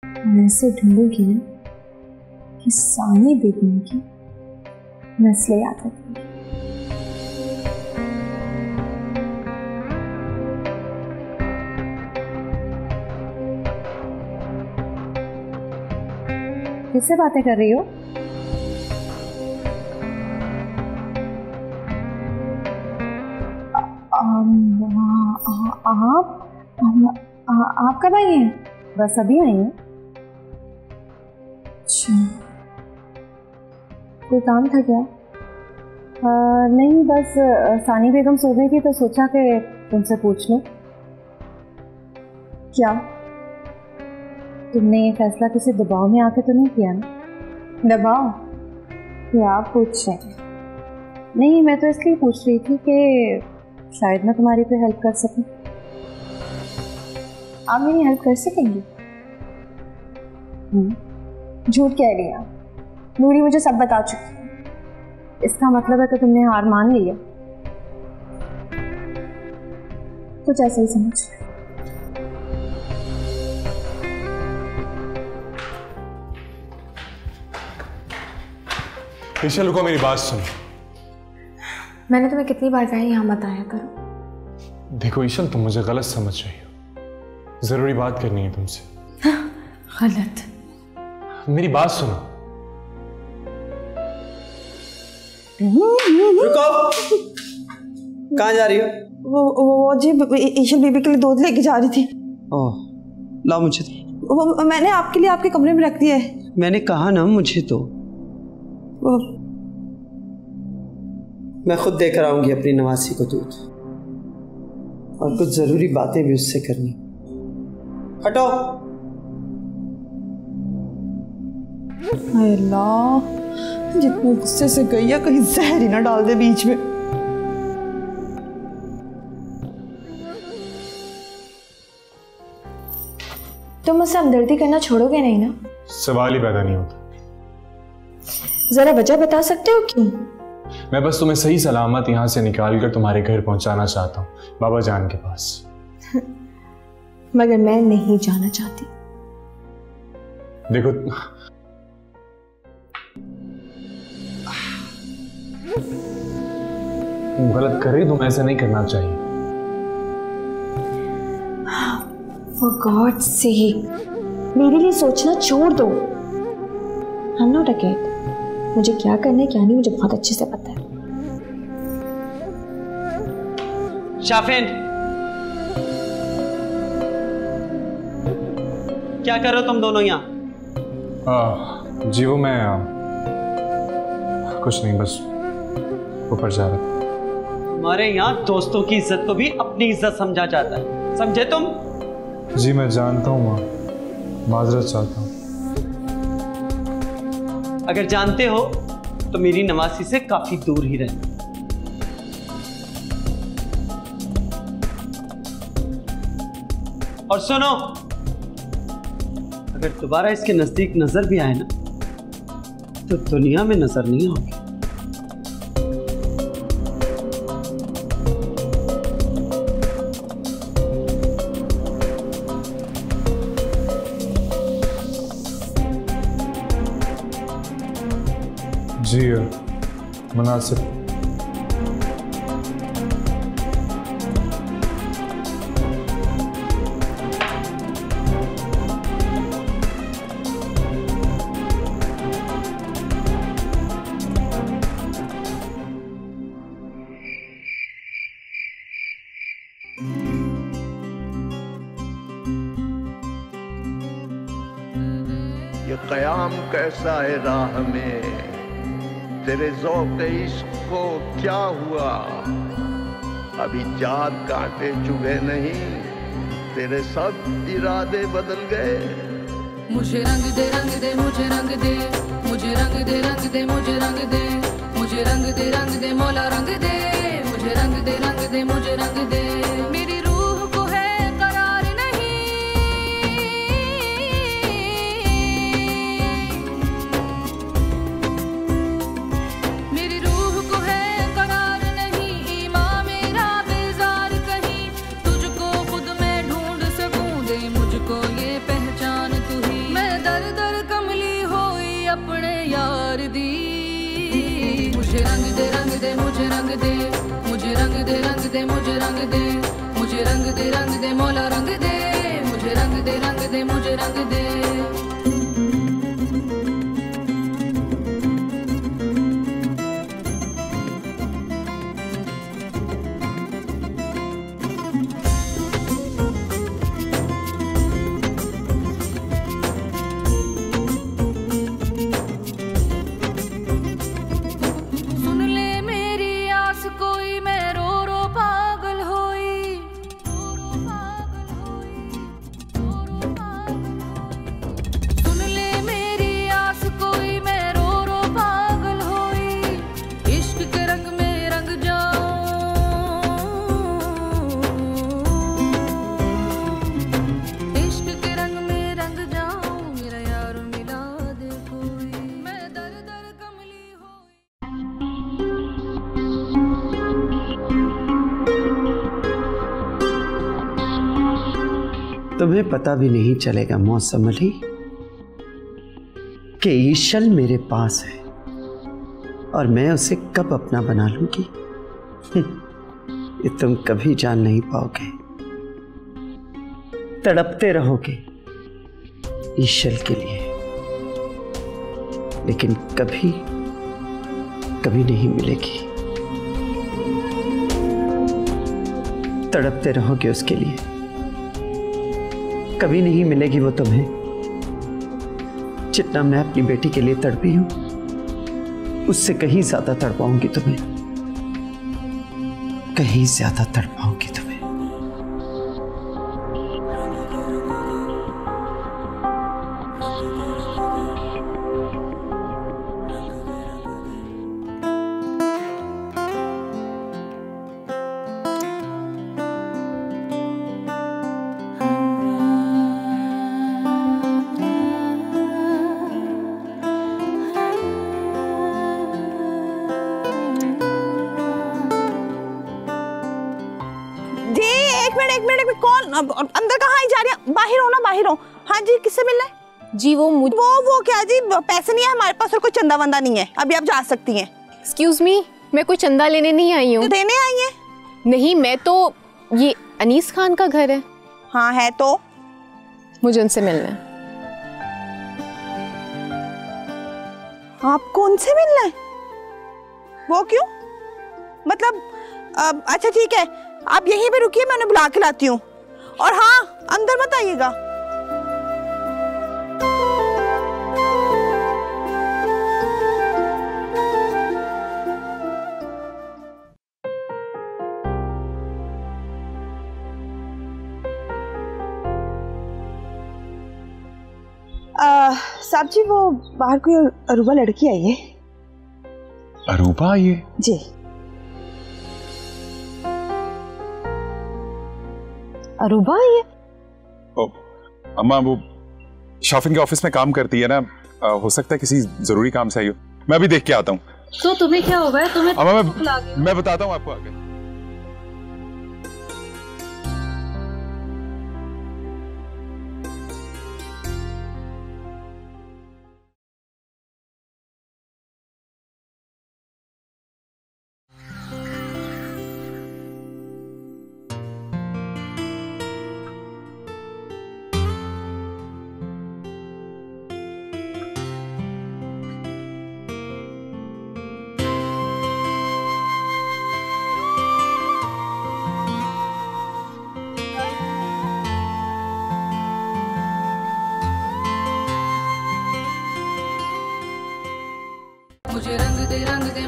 मैं ऐसे ढूंढूंगी ना कि सानी बेगम की नस्लें याद रखेंगी। किससे बातें कर रही हो? आप कब आई हैं? बस अभी आई हैं। अच्छा, कोई काम था क्या? नहीं, बस सानी बेगम सो गई थी तो सोचा कि तुमसे पूछ लूं। क्या तुमने ये फैसला किसी दबाव में आके तो नहीं किया ना? दबाव? क्या आप पूछ रहे हैं? नहीं, मैं तो इसलिए पूछ रही थी कि शायद मैं तुम्हारी पे हेल्प कर सकूं। आप मेरी हेल्प कर सकेंगी? झूठ कह रही हैं, नूरी मुझे सब बता चुकी है। इसका मतलब है कि तुमने हार मान ली है। कुछ ऐसा ही समझ। ईशा रुको, मेरी बात सुनो। मैंने तुम्हें कितनी बार कहा यहाँ मत आया करो। देखो ईशा, तुम मुझे गलत समझ रही हो। जरूरी बात करनी है तुमसे। गलत? मेरी बात सुनो। रुको, कहाँ जा रही हो? वो जी ईशा बीबी के लिए दूध लेके जा रही थी। ओह, लाओ मुझे तो। वो मैंने आपके लिए आपके कमरे में रख दिया है। मैंने कहा ना मुझे तो। मैं खुद देकर आऊंगी अपनी नवासी को दूध, और कुछ जरूरी बातें भी उससे करनी। हटो। अल्लाह, जितने गुस्से से गई है कहीं जहर ही ना डाल दे बीच में। तुम मुझसे हमदर्दी करना छोड़ोगे नहीं ना? सवाल ही पैदा नहीं होता। जरा वजह बता सकते हो क्यों? मैं बस तुम्हें सही सलामत यहाँ से निकाल कर तुम्हारे घर पहुंचाना चाहता हूँ, बाबा जान के पास। मगर मैं नहीं जाना चाहती। देखो, तुम गलत कर रही, तुम ऐसा नहीं करना चाहिए। For God's sake, मेरे लिए सोचना छोड़ दो। I'm not a kid. मुझे क्या करना है क्या नहीं मुझे बहुत अच्छे से पता है। शाफिन, क्या कर रहे हो तुम दोनों यहाँ? जी वो मैं कुछ नहीं, बस ऊपर जा रहा था। हमारे यहाँ दोस्तों की इज्जत को भी अपनी इज्जत समझा जाता है, समझे तुम? जी मैं जानता हूँ माँ, माजरत चाहता हूँ। अगर जानते हो तो मेरी नवासी से काफी दूर ही रहना। और सुनो, अगर दोबारा इसके नजदीक नजर भी आए ना तो दुनिया में नजर नहीं होगी। जी मुनासिब। ये क़याम कैसा है राह में, तेरे ज़ौक़ इश्क़ को क्या हुआ? अभी चार कांटे चुभे नहीं, तेरे सब इरादे बदल गए। मुझे रंग दे रंग दे मुझे रंग दे, मुझे रंग दे रंग दे मुझे रंग दे, मुझे रंग दे रंग दे मौला रंग दे, मुझे रंग दे रंग दे मुझे रंग दे। मेरी रूह को है करार नहीं, मेरी रूह को है करार नहीं, ईमान मेरा बेजार कहीं, तुझको खुद में ढूंढ सकूं, दे मुझको ये पहचान तू ही। अपने यार दी। मुझे रंग दे रंग दे मुझे रंग दे, मुझे रंग दे रंग दे मुझे रंग दे, मुझे रंग दे मौला रंग दे, मुझे रंग दे मुझे रंग दे। तुम्हें पता भी नहीं चलेगा मौसम अली कि ईशल मेरे पास है और मैं उसे कब अपना बना लूंगी, ये तुम कभी जान नहीं पाओगे। तड़पते रहोगे ईशल के लिए, लेकिन कभी कभी नहीं मिलेगी। तड़पते रहोगे उसके लिए, कभी नहीं मिलेगी वो तुम्हें जितना मैं अपनी बेटी के लिए तड़पी हूं, उससे कहीं ज्यादा तड़पाऊंगी तुम्हें, कहीं ज्यादा तड़पाऊंगी तुम्हें। एक मिनट कौन अंदर कहाँ आई जा रही है? बाहर हो ना, बाहर हो। हाँ जी, किससे मिलना है जी? वो क्या जी, पैसे नहीं है हमारे पास और कोई चंदा वंदा नहीं है, अभी आप जा सकती हैं। एक्सक्यूज मी, मैं कोई चंदा लेने नहीं आई हूँ। तो देने आई हैं? नहीं, मैं तो, ये अनीस खान का घर है। हाँ है, तो मुझे उनसे मिलना है। आपको उनसे मिलना है? वो क्यों? मतलब अच्छा ठीक है, आप यहीं पे रुकिए, मैं उन्हें बुला के लाती हूँ। और हाँ, अंदर मत आइएगा। साहब जी, वो बाहर कोई अरूबा लड़की आई है। अरूबा आई है? जी। अरूबा आई है? अम्मा वो शॉपिंग के ऑफिस में काम करती है ना, हो सकता है किसी जरूरी काम से आई हो। मैं अभी देख के आता हूँ। तो तुम्हें क्या हो गया? तुम्हें अम्मा मैं बताता हूँ आपको आगे। मुझे रंग दे